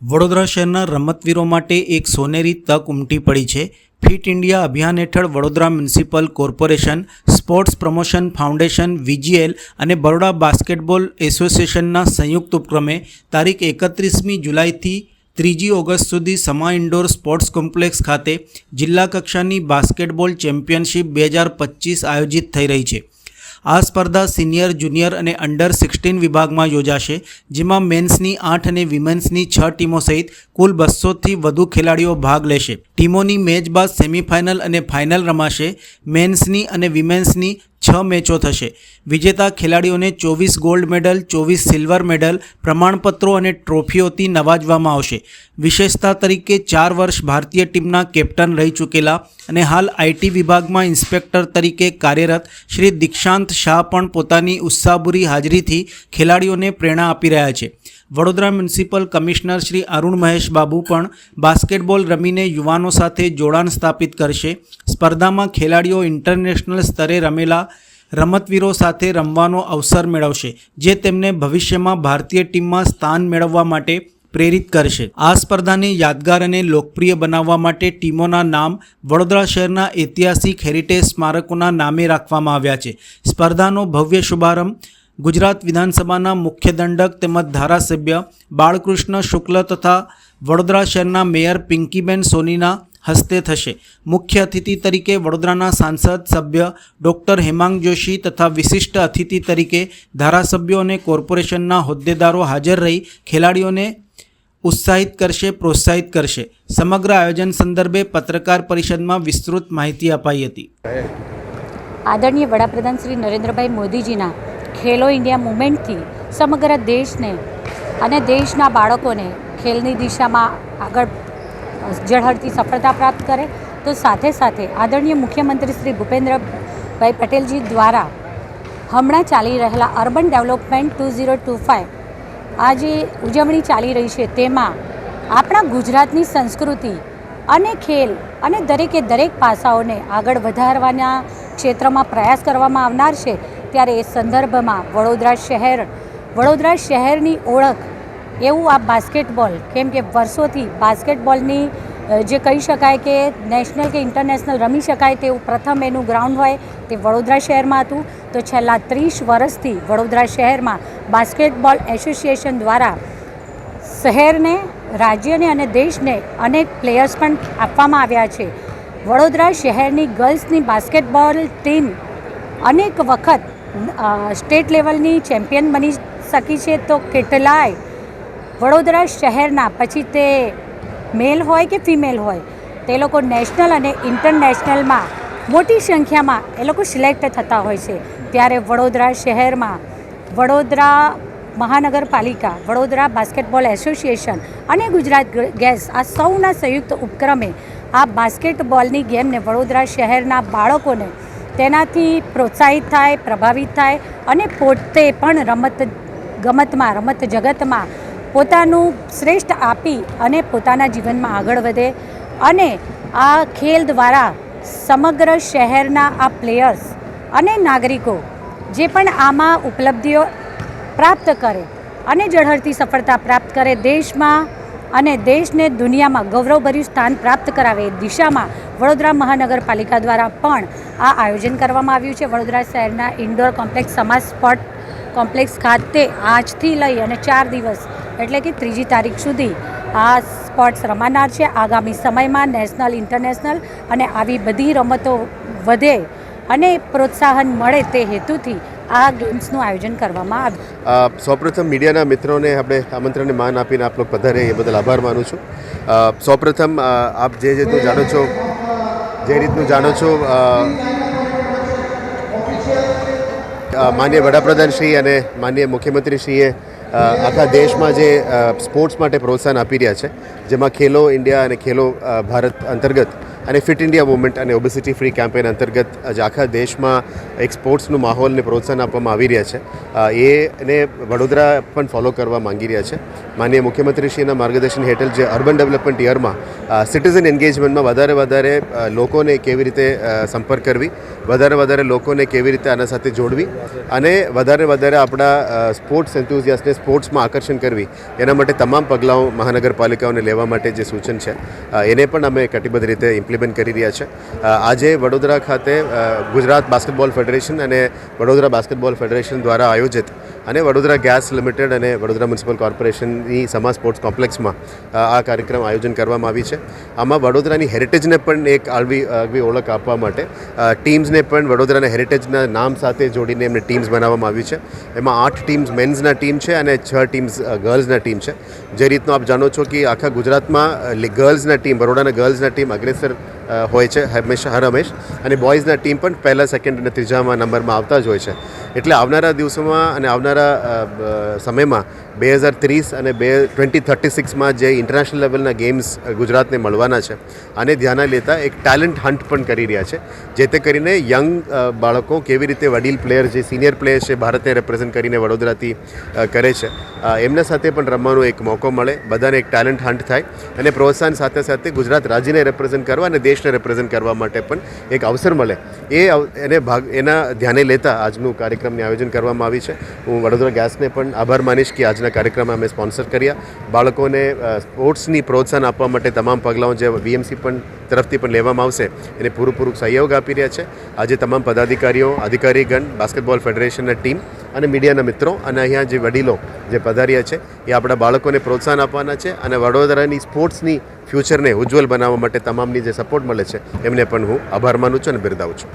વડોદરા શહેરના રમતવીરો માટે એક સોનેરી તક ઉમટી પડી છે. ફિટ ઇન્ડિયા અભિયાન હેઠળ Vadodara municipal corporation, sports promotion foundation VGL અને બરોડા બાસ્કેટબોલ એસોસિએશનના સંયુક્ત ઉપક્રમે તારીખ 31મી જુલાઈથી 3 ઓગસ્ટ સુધી સમા ઇન્ડોર સ્પોર્ટ્સ કોમ્પ્લેક્સ ખાતે જિલ્લા કક્ષાની બાસ્કેટબોલ ચેમ્પિયનશિપ 2025 આયોજિત થઈ રહી છે. આ સ્પર્ધા સિનિયર, જુનિયર અને અંડર 16 વિભાગમાં યોજાશે, જેમાં મેન્સની 8 અને વિમેન્સની 6 ટીમો સહિત કુલ 200થી વધુ ખેલાડીઓ ભાગ લેશે. ટીમોની મેચ બાદ સેમીફાઇનલ અને ફાઇનલ રમાશે. મેન્સની અને વિમેન્સની 6 મેચો થશે. વિજેતા ખેલાડીઓને 24 ગોલ્ડ મેડલ, 24 સિલ્વર મેડલ, પ્રમાણપત્રો અને ટ્રોફીઓથી નવાજવામાં આવશે. વિશેષતા તરીકે 4 વર્ષ ભારતીય ટીમના કેપ્ટન રહી ચૂકેલા અને હાલ IT વિભાગમાં ઇન્સ્પેક્ટર તરીકે કાર્યરત શ્રી દીક્ષાંત શાહ પણ પોતાની ઉત્સાહભરી હાજરીથી ખેલાડીઓને પ્રેરણા આપી રહ્યા છે. વડોદરા મ્યુનિસિપલ કમિશનર શ્રી અરુણ મહેશ બાબુ પણ બાસ્કેટબોલ રમીને યુવાનો સાથે જોડાણ સ્થાપિત કરશે. સ્પર્ધામાં ખેલાડીઓ ઇન્ટરનેશનલ સ્તરે રમેલા રમતવીરો સાથે રમવાનો અવસર મેળવશે, જે તેમને ભવિષ્યમાં ભારતીય ટીમમાં સ્થાન મેળવવા માટે પ્રેરિત કરશે. આ સ્પર્ધાને યાદગાર અને લોકપ્રિય બનાવવા માટે ટીમોના નામ વડોદરા શહેરના ઐતિહાસિક હેરિટેજ સ્મારકોના નામે રાખવામાં આવ્યા છે. સ્પર્ધાનો ભવ્ય શુભારંભ ગુજરાત વિધાનસભાના મુખ્ય દંડક તેમજ ધારાસભ્ય બાળકૃષ્ણ શુક્લ તથા વડોદરા શહેરના મેયર પિંકીબેન સોનીના હસ્તે થશે. મુખ્ય અતિથિ તરીકે વડોદરાના સાંસદ સભ્ય ડૉક્ટર હેમાંગ જોશી તથા વિશિષ્ટ અતિથિ તરીકે ધારાસભ્યો અને કોર્પોરેશનના હોદ્દેદારો હાજર રહી ખેલાડીઓને ઉત્સાહિત કરશે, પ્રોત્સાહિત કરશે. સમગ્ર આયોજન સંદર્ભે પત્રકાર પરિષદમાં વિસ્તૃત માહિતી અપાઈ હતી. આદરણીય વડાપ્રધાન શ્રી નરેન્દ્રભાઈ મોદીજીના ખેલો ઇન્ડિયા મુવમેન્ટથી સમગ્ર દેશને અને દેશના બાળકોને ખેલની દિશામાં આગળ ઝળહળતી સફળતા પ્રાપ્ત કરે, તો સાથે સાથે આદરણીય મુખ્યમંત્રી શ્રી ભૂપેન્દ્રભાઈ પટેલજી દ્વારા હમણાં ચાલી રહેલા અર્બન ડેવલપમેન્ટ 2025 આ જે ઉજવણી ચાલી રહી છે, તેમાં આપણા ગુજરાતની સંસ્કૃતિ અને ખેલ અને દરેકે દરેક પાસાઓને આગળ વધારવાના ક્ષેત્રમાં પ્રયાસ કરવામાં આવનાર છે. ત્યારે એ સંદર્ભમાં વડોદરા શહેરની ઓળખ એવું આ બાસ્કેટબોલ, કેમ કે વર્ષોથી બાસ્કેટબોલની જે કહી શકાય કે નેશનલ કે ઇન્ટરનેશનલ રમી શકાય તેવું પ્રથમ એનું ગ્રાઉન્ડ હોય તે વડોદરા શહેરમાં હતું. તો છેલ્લા 30 વર્ષથી વડોદરા શહેરમાં બાસ્કેટબોલ એસોસિએશન દ્વારા શહેરને, રાજ્યને અને દેશને અનેક પ્લેયર્સ પણ આપવામાં આવ્યા છે. વડોદરા શહેરની ગર્લ્સની બાસ્કેટબોલ ટીમ અનેક વખત સ્ટેટ લેવલની ચેમ્પિયન બની શકી છે. તો કેટલાય વડોદરા શહેરના, પછી તે મેલ હોય કે ફિમેલ હોય, તે લોકો નેશનલ અને ઇન્ટરનેશનલમાં મોટી સંખ્યામાં એ લોકો સિલેક્ટ થતા હોય છે. ત્યારે વડોદરા શહેરમાં વડોદરા મહાનગરપાલિકા, વડોદરા બાસ્કેટબોલ એસોસિએશન અને ગુજરાત ગેસ આ સૌના સંયુક્ત ઉપક્રમે આ બાસ્કેટબોલની ગેમને વડોદરા શહેરના બાળકોને તેનાથી પ્રોત્સાહિત થાય, પ્રભાવિત થાય અને પોતે પણ રમત જગતમાં પોતાનું શ્રેષ્ઠ આપી અને પોતાના જીવનમાં આગળ વધે. અને આ ખેલ દ્વારા સમગ્ર શહેરના આ પ્લેયર્સ અને નાગરિકો જે પણ આમાં ઉપલબ્ધિઓ પ્રાપ્ત કરે અને ઝળહળતી સફળતા પ્રાપ્ત કરે, દેશમાં અને દેશને દુનિયામાં ગૌરવભર્યું સ્થાન પ્રાપ્ત કરાવે એ દિશામાં વડોદરા મહાનગરપાલિકા દ્વારા પણ આ આયોજન કરવામાં આવ્યું છે. વડોદરા શહેરના ઇન્ડોર કોમ્પ્લેક્સ સમાજ સ્પોર્ટ કોમ્પ્લેક્સ ખાતે આજથી લઈ અને 4 દિવસ એટલે કે 3જી તારીખ સુધી આ સ્પોર્ટ્સ રમાનાર છે. આગામી સમયમાં નેશનલ, ઇન્ટરનેશનલ અને આવી બધી રમતો વધે અને પ્રોત્સાહન મળે તે હેતુથી આ ગેમ્સનું આયોજન કરવામાં આવ્યું. સૌપ્રથમ મીડિયાના મિત્રોને આપણે આમંત્રણને માન આપીને આપ લોકો પધારે એ બદલ આભાર માનું છું. સૌપ્રથમ આપ જે રીતનું જાણો છો માનનીય વડાપ્રધાનશ્રી અને માનનીય મુખ્યમંત્રીશ્રીએ આખા દેશમાં જે સ્પોર્ટ્સ માટે પ્રોત્સાહન આપી રહ્યા છે, જેમાં ખેલો ઇન્ડિયા અને ખેલો ભારત અંતર્ગત અને ફિટ ઇન્ડિયા મુવમેન્ટ અને ઓબેસિટી ફ્રી કેમ્પેન અંતર્ગત આજે આખા દેશમાં એક સ્પોર્ટ્સનું માહોલને પ્રોત્સાહન આપવામાં આવી રહ્યા છે. એને વડોદરા પણ ફોલો કરવા માંગી રહ્યા છે. માનનીય મુખ્યમંત્રીશ્રીના માર્ગદર્શન હેઠળ જે અર્બન ડેવલપમેન્ટ યરમાં સિટીઝન એન્ગેજમેન્ટમાં વધારે લોકોને કેવી રીતે સંપર્ક કરવી વધારે લોકોને કેવી રીતે આના સાથે જોડવી અને વધારે આપણા સ્પોર્ટ્સ એન્થુઝિયાસ્ટને સ્પોર્ટ્સમાં આકર્ષણ કરવી એના માટે તમામ પગલાઓ મહાનગરપાલિકાઓને લેવા માટે જે સૂચન છે એને પણ અમે કટિબદ્ધ રીતે ઇમ્પ્લિમેન્ટ કરી રહ્યા છે. આજે વડોદરા ખાતે ગુજરાત બાસ્કેટબોલ ફેડરેશન અને વડોદરા બાસ્કેટબોલ ફેડરેશન દ્વારા આયોજિત અને વડોદરા ગેસ લિમિટેડ અને વડોદરા મ્યુનિસિપલ કોર્પોરેશનની સમા સ્પોર્ટ્સ કોમ્પ્લેક્સમાં આ કાર્યક્રમ આયોજન કરવામાં આવી છે. આમાં વડોદરાની હેરિટેજને પણ એક આગવી ઓળખ આપવા માટે ટીમ્સને પણ વડોદરાના હેરિટેજના નામ સાથે જોડીને એમને ટીમ્સ બનાવવામાં આવી છે. એમાં 8 ટીમ્સ મેન્સના ટીમ છે અને 6 ટીમ્સ ગર્લ્સના ટીમ છે. જે રીતનું આપ જાણો છો કે આખા ગુજરાતમાં ગર્લ્સના ટીમ બરોડાના ગર્લ્સના ટીમ અગ્રેસર હોય છે હંમેશ અને બોયઝના ટીમ પણ પહેલા સેકન્ડ અને ત્રીજામાં નંબરમાં આવતા જ હોય છે. એટલે આવનારા દિવસોમાં અને આવનારા સમયમાં 2030 અને 2036માં જે ઇન્ટરનેશનલ લેવલના ગેમ્સ ગુજરાતને મળવાના છે આને ધ્યાનમાં લેતા એક ટેલેન્ટ હન્ટ પણ કરી રહ્યા છે. જે તે કરીને યંગ બાળકો કેવી રીતે વડીલ પ્લેયર જે સિનિયર પ્લેયર છે ભારતને રિપ્રેઝન્ટ કરીને વડોદરાથી કરે છે એમના સાથે પણ રમવાનો એક મોકો મળે, બધાને એક ટેલેન્ટ હન્ટ થાય અને પ્રોત્સાહન સાથે ગુજરાત રાજ્યને રિપ્રેઝન્ટ કરવા અને દેશને રિપ્રેઝન્ટ કરવા માટે પણ એક અવસર મળે એના ધ્યાને લેતા આજનું કાર્યક્રમનું આયોજન કરવામાં આવી છે. હું વડોદરા ગેસને પણ આભાર માનીશ કે આજના કાર્યક્રમ અમે સ્પોન્સર કર્યા. બાળકોને સ્પોર્ટ્સની પ્રોત્સાહન આપવા માટે તમામ પગલાઓ જે વીએમસી પણ તરફથી પણ લેવામાં આવશે એને પૂરું સહયોગ આપી રહ્યા છે. આજે તમામ પદાધિકારીઓ અધિકારીગણ બાસ્કેટબોલ ફેડરેશનના ટીમ અને મીડિયાના મિત્રો અને અહીંયા જે વડીલો જે પધાર્યા છે એ આપણા બાળકોને પ્રોત્સાહન આપવાના છે અને વડોદરાની સ્પોર્ટ્સની ફ્યુચરને ઉજ્જવલ બનાવવા માટે તમામની જે સપોર્ટ મળે છે એમને પણ હું આભાર માનું છું અને બિરદાવું છું.